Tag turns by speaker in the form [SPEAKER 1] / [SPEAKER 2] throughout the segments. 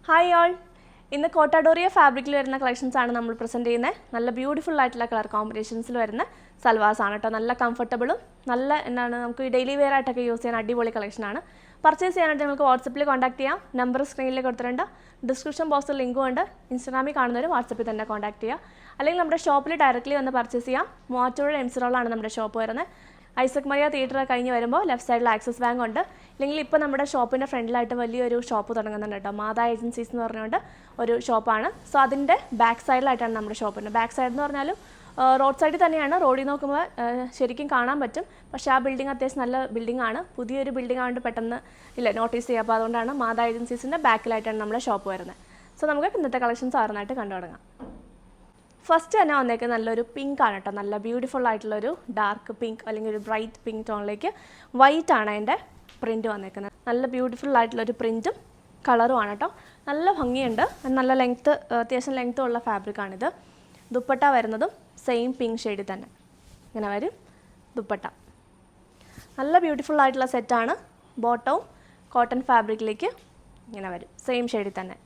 [SPEAKER 1] Hi all, ഇന്ന് കോട്ടാഡോറിയ ഫാബ്രിക്കിൽ വരുന്ന കളക്ഷൻസ് ആണ് നമ്മൾ പ്രസൻറ്റ് ചെയ്യുന്നത്. നല്ല ബ്യൂട്ടിഫുൾ ആയിട്ടുള്ള കളർ കോമ്പിനേഷൻസിൽ വരുന്ന സൽവാസ് ആണ് കേട്ടോ. നല്ല കംഫർട്ടബിളും നല്ല നമുക്ക് ഡെയിലി വെയർ ആയിട്ടൊക്കെ യൂസ് ചെയ്യാൻ അടിപൊളി കളക്ഷനാണ്. പർച്ചേസ് ചെയ്യാനായിട്ട് നിങ്ങൾക്ക് വാട്സപ്പിൽ കോൺടാക്ട് ചെയ്യാം. നമ്പർ സ്ക്രീനിൽ കൊടുത്തിട്ടുണ്ട്. ഡിസ്ക്രിപ്ഷൻ ബോക്സിൽ ലിങ്കും ഉണ്ട്. ഇൻസ്റ്റാഗ്രാമിൽ കാണുന്നവർ വാട്സപ്പിൽ തന്നെ കോൺടാക്ട് ചെയ്യുക. അല്ലെങ്കിൽ നമ്മുടെ ഷോപ്പിൽ ഡയറക്റ്റ്ലി വന്ന് പർച്ചേസ് ചെയ്യാം. മൂവാറ്റുപുഴ എംസിറോളാണ് നമ്മുടെ ഷോപ്പ് വരുന്നത്. ഐസക് മരിയ തിയേറ്റർ കഴിഞ്ഞ് വരുമ്പോൾ ലെഫ്റ്റ് സൈഡിൽ ആക്സിസ് ബാങ്ക് ഉണ്ട്. ഇല്ലെങ്കിൽ ഇപ്പോൾ നമ്മുടെ ഷോപ്പിൻ്റെ ഫ്രണ്ടിലായിട്ട് വലിയൊരു ഷോപ്പ് തുടങ്ങുന്നുണ്ട് കേട്ടോ. മാതാ ഏജൻസീസ് എന്ന് പറഞ്ഞുകൊണ്ട് ഒരു ഷോപ്പാണ്. സോ അതിൻ്റെ ബാക്ക് സൈഡിലായിട്ടാണ് നമ്മുടെ ഷോപ്പിൻ്റെ. ബാക്ക് സൈഡ് എന്ന് പറഞ്ഞാലും റോഡ് സൈഡിൽ തന്നെയാണ്. റോഡിൽ നോക്കുമ്പോൾ ശരിക്കും കാണാൻ പറ്റും. പക്ഷേ ആ ബിൽഡിംഗ് അത്യാവശ്യം നല്ല ബിൽഡിംഗ് ആണ്. പുതിയൊരു ബിൽഡിംഗ് ആയതുകൊണ്ട് പെട്ടെന്ന് നോട്ടീസ് ചെയ്യുക. അപ്പോൾ അതുകൊണ്ടാണ് മാതാ ഏജൻസീസിൻ്റെ ബാക്കിലായിട്ടാണ് നമ്മുടെ ഷോപ്പ് വരുന്നത്. സോ നമുക്ക് ഇന്നത്തെ കളക്ഷൻസ് ആറുന്നായിട്ട് കണ്ടു തുടങ്ങാം. ഫസ്റ്റ് തന്നെ വന്നേക്ക് നല്ലൊരു പിങ്ക് ആണ് കേട്ടോ. നല്ല ബ്യൂട്ടിഫുൾ ആയിട്ടുള്ളൊരു ഡാർക്ക് പിങ്ക് അല്ലെങ്കിൽ ഒരു ബ്രൈറ്റ് പിങ്ക് ടോണിലേക്ക് വൈറ്റ് ആണ് അതിൻ്റെ പ്രിൻറ്റ് വന്നേക്കുന്നത്. നല്ല ബ്യൂട്ടിഫുൾ ആയിട്ടുള്ളൊരു പ്രിൻറ്റും കളറും ആണ് കേട്ടോ. നല്ല ഭംഗിയുണ്ട്. നല്ല ലെങ്ത്ത്, അത്യാവശ്യം ലെങ്ത്തും ഉള്ള ഫാബ്രിക്കാണിത്. ദുപ്പട്ട വരുന്നതും സെയിം പിങ്ക് ഷെയ്ഡിൽ തന്നെ ഇങ്ങനെ വരും ദുപ്പട്ട. നല്ല ബ്യൂട്ടിഫുൾ ആയിട്ടുള്ള സെറ്റാണ്. ബോട്ടവും കോട്ടൺ ഫാബ്രിക്കിലേക്ക് ഇങ്ങനെ വരും സെയിം ഷെയ്ഡിൽ തന്നെ.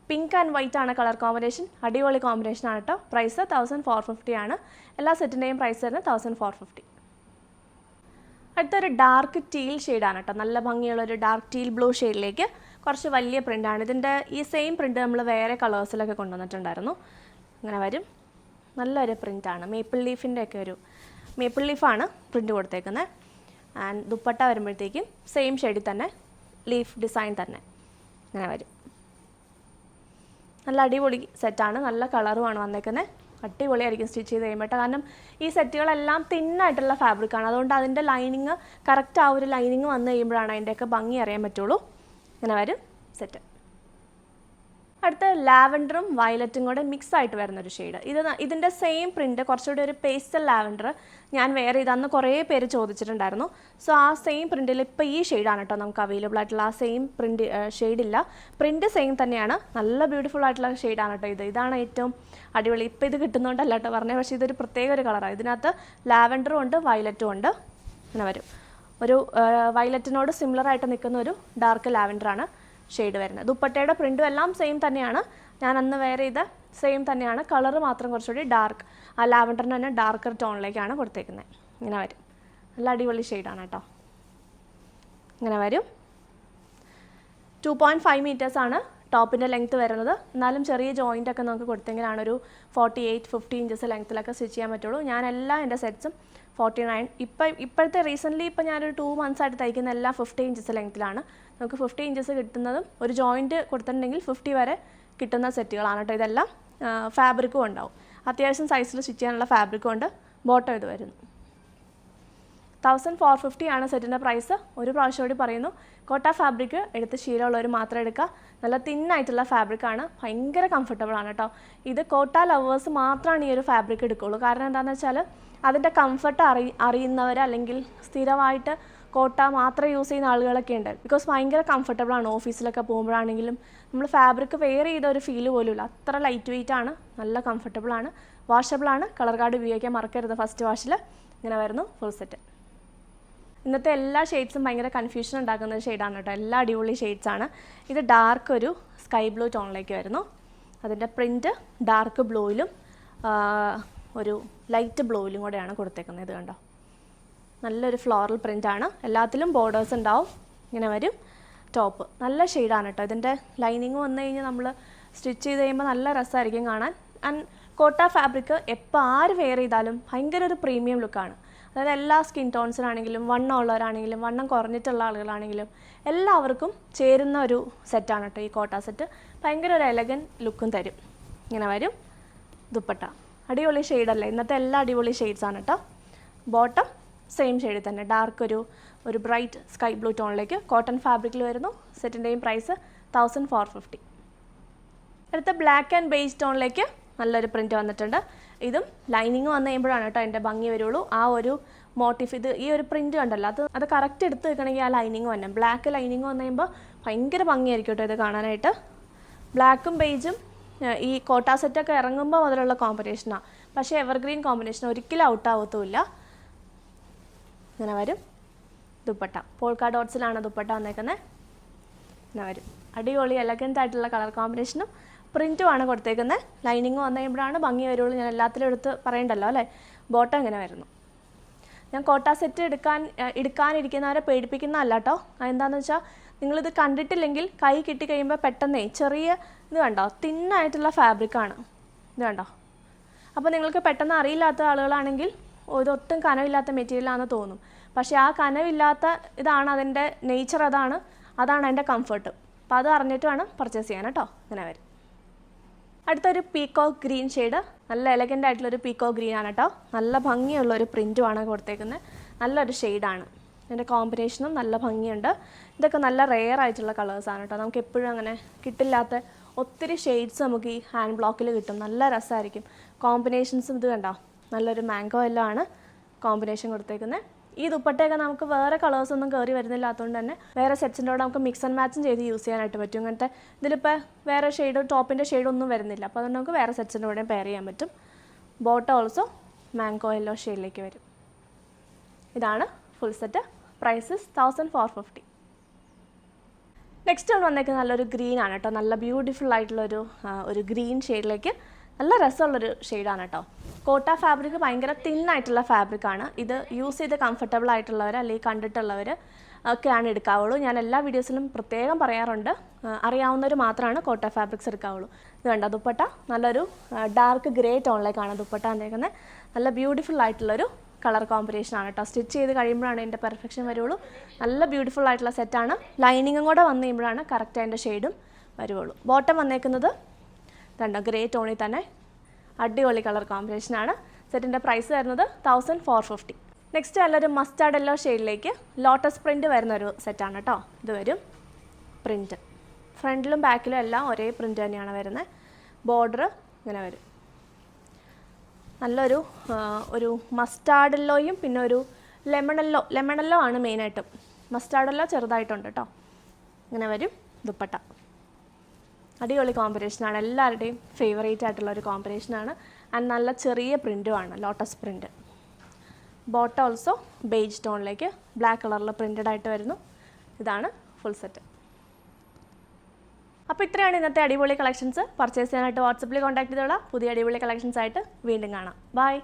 [SPEAKER 1] പിങ്ക് ആൻഡ് വൈറ്റ് ആണ് കളർ കോമ്പിനേഷൻ. അടിപൊളി കോമ്പിനേഷൻ ആണ് കേട്ടോ. പ്രൈസ് 1450 ആണ്. എല്ലാ സെറ്റിൻ്റെയും പ്രൈസ് വരുന്നത് 1450. അടുത്തൊരു ഡാർക്ക് ടീൽ ഷെയ്ഡാണ് കേട്ടോ. നല്ല ഭംഗിയുള്ളൊരു ഡാർക്ക് ടീൽ ബ്ലൂ ഷെയ്ഡിലേക്ക് കുറച്ച് വലിയ പ്രിൻ്റാണ്. ഇതിൻ്റെ ഈ സെയിം പ്രിൻ്റ് നമ്മൾ വേറെ കളേഴ്സിലൊക്കെ കൊണ്ടുവന്നിട്ടുണ്ടായിരുന്നു. ഇങ്ങനെ വരും. നല്ലൊരു പ്രിൻ്റാണ്. മേപ്പിൾ ലീഫിൻ്റെ ഒക്കെ ഒരു മേപ്പിൾ ലീഫാണ് പ്രിൻ്റ് കൊടുത്തേക്കുന്നത്. ആൻഡ് ദുപ്പട്ട വരുമ്പോഴത്തേക്കും സെയിം ഷെയ്ഡിൽ തന്നെ ലീഫ് ഡിസൈൻ തന്നെ ഇങ്ങനെ വരും. നല്ല അടിപൊളി സെറ്റാണ്. നല്ല കളറുമാണ് വന്നേക്കുന്നത്. അടിപൊളിയായിരിക്കും സ്റ്റിച്ച് ചെയ്ത് കഴിയുമ്പോൾ. കാരണം ഈ സെറ്റുകളെല്ലാം തിന്നായിട്ടുള്ള ഫാബ്രിക്കാണ്. അതുകൊണ്ട് അതിൻ്റെ ലൈനിങ് കറക്റ്റ് ആ ഒരു ലൈനിങ് വന്നു കഴിയുമ്പോഴാണ് അതിൻ്റെയൊക്കെ ഭംഗി അറിയാൻ പറ്റുള്ളൂ. ഇങ്ങനെ വരും സെറ്റ്. അടുത്ത ലാവൻഡറും വയലറ്റും കൂടെ മിക്സ് ആയിട്ട് വരുന്നൊരു ഷെയ്ഡ്. ഇതിൻ്റെ സെയിം പ്രിൻറ്റ് കുറച്ചുകൂടി ഒരു പേസ്റ്റൽ ലാവൻഡർ ഞാൻ വേറെ അന്ന് കുറേ പേര് ചോദിച്ചിട്ടുണ്ടായിരുന്നു. സോ ആ സെയിം പ്രിൻറ്റിൽ ഇപ്പോൾ ഈ ഷെയ്ഡാണ് കേട്ടോ നമുക്ക് അവൈലബിൾ ആയിട്ടുള്ള. ആ സെയിം പ്രിൻറ്റ് ഷെയ്ഡില്ല. പ്രിൻറ്റ് സെയിം തന്നെയാണ്. നല്ല ബ്യൂട്ടിഫുൾ ആയിട്ടുള്ള ഷെയ്ഡാണ് കേട്ടോ. ഇതാണ് ഏറ്റവും അടിപൊളി. ഇപ്പോൾ ഇത് കിട്ടുന്നതുകൊണ്ടല്ല കേട്ടോ പറഞ്ഞത്. പക്ഷേ ഇതൊരു പ്രത്യേക ഒരു കളറാണ്. ഇതിനകത്ത് ലാവൻഡറും ഉണ്ട് വയലറ്റും ഉണ്ട്. ഇങ്ങനെ വരും. ഒരു വയലറ്റിനോട് സിമിലറായിട്ട് നിൽക്കുന്ന ഒരു ഡാർക്ക് ലാവൻഡറാണ് ഷെയ്ഡ് വരുന്നത്. ദുപ്പട്ടയുടെ പ്രിൻറ്റും എല്ലാം സെയിം തന്നെയാണ്. ഞാൻ അന്ന് വേറെ ഇത് സെയിം തന്നെയാണ്. കളറ് മാത്രം കുറച്ചുകൂടി ഡാർക്ക്, ആ ലാവൻഡറിന് തന്നെ ഡാർക്കർ ടോണിലേക്കാണ് കൊടുത്തേക്കുന്നത്. ഇങ്ങനെ വരും. നല്ല അടിപൊളി ഷെയ്ഡാണ് കേട്ടോ. ഇങ്ങനെ വരും. 2.5 മീറ്റേഴ്സാണ് ടോപ്പിൻ്റെ ലെങ്ത്ത് വരുന്നത്. എന്നാലും ചെറിയ ജോയിൻ്റൊക്കെ നമുക്ക് കൊടുത്തെങ്കിലാണ് ഒരു 48-50 ഇഞ്ചസ് ലെങ്ത്തിലൊക്കെ സ്റ്റിച്ച് ചെയ്യാൻ പറ്റുള്ളൂ. ഞാൻ എല്ലാ എൻ്റെ സെറ്റ്സും 49. ഇപ്പോഴത്തെ റീസെൻ്റ്ലി ഇപ്പോൾ ഞാനൊരു 2 months ആയിട്ട് തയ്ക്കുന്ന എല്ലാം 50 ഇഞ്ചസ് ലെങ്ത്തിലാണ്. നമുക്ക് 50 ഇഞ്ചസ് കിട്ടുന്നതും ഒരു ജോയിൻറ്റ് കൊടുത്തിട്ടുണ്ടെങ്കിൽ 50 വരെ കിട്ടുന്ന സെറ്റുകളാണ് കേട്ടോ. ഇതെല്ലാം ഫാബ്രിക്കും ഉണ്ടാവും. അത്യാവശ്യം സൈസിൽ സ്റ്റിച്ച് ചെയ്യാനുള്ള ഫാബ്രിക്കും ഉണ്ട്. ബോട്ടം ഇത് വരുന്നു. 1450 ആണ് സെറ്റിൻ്റെ പ്രൈസ്. ഒരു പ്രാവശ്യം കൂടി പറയുന്നു, കോട്ട ഫാബ്രിക് എടുത്ത് ശീലമുള്ളവർ മാത്രം എടുക്കുക. നല്ല തിന്നായിട്ടുള്ള ഫാബ്രിക്കാണ്. ഭയങ്കര കംഫർട്ടബിൾ ആണ് കേട്ടോ. ഇത് കോട്ട ലവേഴ്സ് മാത്രമാണ് ഈ ഒരു ഫാബ്രിക് എടുക്കുകയുള്ളൂ. കാരണം എന്താണെന്ന് വെച്ചാൽ അതിൻ്റെ കംഫർട്ട് അറിയുന്നവർ അല്ലെങ്കിൽ സ്ഥിരമായിട്ട് കോട്ട മാത്രം യൂസ് ചെയ്യുന്ന ആളുകളൊക്കെ ഉണ്ട്. ബിക്കോസ് ഭയങ്കര കംഫർട്ടബിളാണ്. ഓഫീസിലൊക്കെ പോകുമ്പോഴാണെങ്കിലും നമ്മൾ ഫാബ്രിക് വെയർ ചെയ്ത ഒരു ഫീല് പോലും ഇല്ല. അത്ര ലൈറ്റ് വെയിറ്റ് ആണ്. നല്ല കംഫർട്ടബിളാണ്. വാഷബിളാണ്. കളർ കാർഡ് ഉപയോഗിക്കാൻ മറക്കരുത് ഫസ്റ്റ് വാഷിൽ. ഇങ്ങനെ വരുന്നു ഫുൾ സെറ്റ്. ഇന്നത്തെ എല്ലാ ഷെയ്ഡ്സും ഭയങ്കര കൺഫ്യൂഷൻ ഉണ്ടാക്കുന്ന ഒരു ഷെയ്ഡാണ് കേട്ടോ. എല്ലാ അടിപൊളി ഷെയ്ഡ്സാണ്. ഇത് ഡാർക്ക് ഒരു സ്കൈ ബ്ലൂ ടോണിലേക്ക് വരുന്നു. അതിൻ്റെ പ്രിൻറ്റ് ഡാർക്ക് ബ്ലൂയിലും ഒരു ലൈറ്റ് ബ്ലൂയിലും കൂടെയാണ് കൊടുത്തേക്കുന്നത്. ഇത് കണ്ടോ. നല്ലൊരു ഫ്ലോറൽ പ്രിൻ്റാണ്. എല്ലാത്തിലും ബോർഡേഴ്സ് ഉണ്ടാവും. ഇങ്ങനെ വരും ടോപ്പ്. നല്ല ഷെയ്ഡാണ് കേട്ടോ. ഇതിൻ്റെ ലൈനിങ് വന്നു കഴിഞ്ഞാൽ നമ്മൾ സ്റ്റിച്ച് ചെയ്ത് കഴിയുമ്പോൾ നല്ല രസമായിരിക്കും കാണാൻ. ആൻഡ് കോട്ട ഫാബ്രിക് എപ്പോൾ ആര് വെയർ ചെയ്താലും ഭയങ്കര ഒരു പ്രീമിയം ലുക്കാണ്. അതായത് എല്ലാ സ്കിൻ ടോൺസിനാണെങ്കിലും വണ്ണം ഉള്ളവരാണെങ്കിലും വണ്ണം കുറഞ്ഞിട്ടുള്ള ആളുകളാണെങ്കിലും എല്ലാവർക്കും ചേരുന്ന ഒരു സെറ്റാണ് കേട്ടോ ഈ കോട്ട സെറ്റ്. ഭയങ്കര ഒരു എലഗൻ ലുക്കും തരും. ഇങ്ങനെ വരും ദുപ്പട്ട. അടിപൊളി ഷെയ്ഡല്ലേ. ഇന്നത്തെ എല്ലാ അടിപൊളി ഷെയ്ഡ്സാണ് കേട്ടോ. ബോട്ടം സെയിം ഷെയ്ഡിൽ തന്നെ ഡാർക്ക് ഒരു ബ്രൈറ്റ് സ്കൈ ബ്ലൂ ടോണിലേക്ക് കോട്ടൺ ഫാബ്രിക്കിൽ വരുന്നു. സെറ്റിൻ്റെയും പ്രൈസ് 1450. അടുത്ത ബ്ലാക്ക് ആൻഡ് ബേജ് ടോണിലേക്ക് നല്ലൊരു പ്രിൻറ്റ് വന്നിട്ടുണ്ട്. ഇതും ലൈനിങ് വന്നു കഴിയുമ്പോഴാണ് കേട്ടോ അതിൻ്റെ ഭംഗി വരുള്ളൂ. ആ ഒരു മോട്ടീഫ് ഈ ഒരു പ്രിൻറ്റ് കണ്ടല്ലോ, അത് കറക്റ്റ് എടുത്ത് വെക്കണമെങ്കിൽ ആ ലൈനിങ് വന്നെ. ബ്ലാക്ക് ലൈനിങ് വന്നു കഴിയുമ്പോൾ ഭയങ്കര ഭംഗിയായിരിക്കും കേട്ടോ ഇത് കാണാനായിട്ട്. ബ്ലാക്കും ബേജും ഈ കോട്ട സെറ്റൊക്കെ ഇറങ്ങുമ്പോൾ മുതലുള്ള കോമ്പിനേഷനാണ്. പക്ഷേ എവർഗ്രീൻ കോമ്പിനേഷൻ ഒരിക്കലും ഔട്ടാവത്തുമില്ല. ഇങ്ങനെ വരും ദുപ്പട്ട. പോൾക്ക ഡോട്ട്സിലാണ് ദുപ്പട്ട വന്നേക്കുന്നത്. ഇങ്ങനെ വരും. അടിപൊളി എലഗൻ്റ് ആയിട്ടുള്ള കളർ കോമ്പിനേഷനും പ്രിൻറ്റുമാണ് കൊടുത്തേക്കുന്നത്. ലൈനിങ് വന്നു കഴിയുമ്പോഴാണ് ഭംഗി വരുള്ളൂ. ഞാൻ എല്ലാത്തിലും എടുത്ത് പറയണ്ടല്ലോ അല്ലേ. ബോട്ടം ഇങ്ങനെ വരുന്നു. ഞാൻ കോട്ട സെറ്റ് എടുക്കാനിരിക്കുന്നവരെ പേടിപ്പിക്കുന്നതല്ല കേട്ടോ. എന്താണെന്ന് വെച്ചാൽ നിങ്ങളിത് കണ്ടിട്ടില്ലെങ്കിൽ കൈ കിട്ടി കഴിയുമ്പോൾ പെട്ടെന്നേ ചെറിയ ഇത് കണ്ടോ, തിന്നായിട്ടുള്ള ഫാബ്രിക്കാണ് ഇത് കണ്ടോ. അപ്പോൾ നിങ്ങൾക്ക് പെട്ടെന്ന് അറിയില്ലാത്ത ആളുകളാണെങ്കിൽ ഇതൊട്ടും കനവില്ലാത്ത മെറ്റീരിയലാണെന്ന് തോന്നും. പക്ഷേ ആ കനവില്ലാത്ത ഇതാണ് അതിൻ്റെ നേച്ചർ, അതാണ് അതിൻ്റെ കംഫർട്ട്. അപ്പോൾ അത് അറിഞ്ഞിട്ട് വേണം പർച്ചേസ് ചെയ്യാൻ കേട്ടോ. ഇങ്ങനെ വരും. അടുത്തൊരു പീക്കോക്ക് ഗ്രീൻ ഷെയ്ഡ്, നല്ല എലഗൻ്റ് ആയിട്ടുള്ളൊരു പീക്കോക്ക് ഗ്രീൻ ആണ് കേട്ടോ. നല്ല ഭംഗിയുള്ളൊരു പ്രിൻറ്റുമാണ് കൊടുത്തേക്കുന്നത്. നല്ലൊരു ഷെയ്ഡാണ്. ഇതിൻ്റെ കോമ്പിനേഷനും നല്ല ഭംഗിയുണ്ട്. ഇതൊക്കെ നല്ല റെയർ ആയിട്ടുള്ള കളേഴ്സാണ് കേട്ടോ. നമുക്ക് എപ്പോഴും അങ്ങനെ കിട്ടില്ലാത്ത ഒത്തിരി ഷെയ്ഡ്സ് നമുക്ക് ഈ ഹാൻഡ് ബ്ലോക്കിൽ കിട്ടും. നല്ല രസമായിരിക്കും കോമ്പിനേഷൻസും. ഇത് കണ്ടോ, നല്ലൊരു മാംഗോ എല്ലോ ആണ് കോമ്പിനേഷൻ കൊടുത്തേക്കുന്നത്. ഈ ദുപ്പട്ടയൊക്കെ നമുക്ക് വേറെ കളേഴ്സൊന്നും കയറി വരുന്നില്ലാത്തതുകൊണ്ട് തന്നെ വേറെ സെറ്റ്സിൻ്റെ കൂടെ നമുക്ക് മിക്സ് ആൻഡ് മാച്ചും ചെയ്ത് യൂസ് ചെയ്യാനായിട്ട് പറ്റും. ഇങ്ങനത്തെ ഇതിലിപ്പോൾ വേറെ ഷെയ്ഡ്, ടോപ്പിൻ്റെ ഷെയ്ഡൊന്നും വരുന്നില്ല. അപ്പോൾ അതുകൊണ്ട് നമുക്ക് വേറെ സെറ്റ്സിൻ്റെ കൂടെ പെയർ ചെയ്യാൻ പറ്റും. ബോട്ടം ഓൾസോ മാംഗോ യെല്ലോ ഷെയ്ഡിലേക്ക് വരും. ഇതാണ് ഫുൾ സെറ്റ്. പ്രൈസ് 1450. നെക്സ്റ്റ് വന്നേക്കുന്നത് നല്ലൊരു ഗ്രീൻ ആണ് കേട്ടോ. നല്ല ബ്യൂട്ടിഫുൾ ആയിട്ടുള്ളൊരു ഗ്രീൻ ഷെയ്ഡിലേക്ക് നല്ല രസമുള്ളൊരു ഷെയ്ഡാണ് കേട്ടോ. കോട്ട ഫാബ്രിക് ഭയങ്കര തിന്നായിട്ടുള്ള ഫാബ്രിക്കാണ്. ഇത് യൂസ് ചെയ്ത് കംഫർട്ടബിൾ ആയിട്ടുള്ളവർ അല്ലെങ്കിൽ കണ്ടിട്ടുള്ളവർ ഒക്കെയാണ് എടുക്കാവുള്ളൂ. ഞാൻ എല്ലാ വീഡിയോസിലും പ്രത്യേകം പറയാറുണ്ട്, അറിയാവുന്നവർ മാത്രമാണ് കോട്ട ഫാബ്രിക്സ് എടുക്കാവുള്ളൂ. ഇത് കണ്ടോ, ദുപ്പട്ട നല്ലൊരു ഡാർക്ക് ഗ്രേ ടോണിലേക്കാണ് ദുപ്പട്ട വന്നേക്കുന്നത്. നല്ല ബ്യൂട്ടിഫുൾ ആയിട്ടുള്ളൊരു കളർ കോമ്പിനേഷനാണ് കേട്ടോ. സ്റ്റിച്ച് ചെയ്ത് കഴിയുമ്പോഴാണ് അതിൻ്റെ പെർഫെക്ഷൻ വരുള്ളൂ. നല്ല ബ്യൂട്ടിഫുൾ ആയിട്ടുള്ള സെറ്റാണ്. ലൈനിങ്ങും കൂടെ വന്നു കഴിയുമ്പോഴാണ് കറക്റ്റ് അതിൻ്റെ ഷെയ്ഡും വരുള്ളൂ. ബോട്ടം വന്നേക്കുന്നത് കണ്ടോ, ഗ്രേ ടോണിൽ തന്നെ അടിപൊളി കളർ കോമ്പിനേഷനാണ്. സെറ്റിൻ്റെ പ്രൈസ് വരുന്നത് 1450. നെക്സ്റ്റ് നല്ലൊരു മസ്റ്റാർഡ് യെല്ലോ ഷെയ്ഡിലേക്ക് ലോട്ടസ് പ്രിൻറ്റ് വരുന്നൊരു സെറ്റാണ് കേട്ടോ. ഇത് വരും പ്രിൻറ്റ്. ഫ്രണ്ടിലും ബാക്കിലും എല്ലാം ഒരേ പ്രിൻറ്റ് തന്നെയാണ് വരുന്നത്. ബോർഡർ ഇങ്ങനെ വരും. നല്ലൊരു മസ്റ്റാർഡ് യെല്ലോയും പിന്നെ ഒരു ലെമൺ യെല്ലോ ആണ് മെയിനായിട്ടും. മസ്റ്റാർഡ് യെല്ലോ ചെറുതായിട്ടുണ്ട് കേട്ടോ. ഇങ്ങനെ വരും ദുപ്പട്ട. അടിപൊളി കോമ്പിനേഷനാണ്. എല്ലാവരുടെയും ഫേവറേറ്റ് ആയിട്ടുള്ള ഒരു കോമ്പിനേഷനാണ്. ആൻഡ് നല്ല ചെറിയ പ്രിൻറ്റുമാണ്, lotus print. Bottom also beige ടോണിലേക്ക് ബ്ലാക്ക് കളറിൽ പ്രിൻറ്റഡ് ആയിട്ട് വരുന്നു. ഇതാണ് ഫുൾ സെറ്റ്. അപ്പോൾ ഇത്രയാണ് ഇന്നത്തെ അടിപൊളി കളക്ഷൻസ്. പർച്ചേസ് ചെയ്യാനായിട്ട് വാട്സപ്പിൽ കോൺടാക്ട് ചെയ്തോളാം. പുതിയ അടിപൊളി കളക്ഷൻസ് ആയിട്ട് വീണ്ടും കാണാം. ബൈ.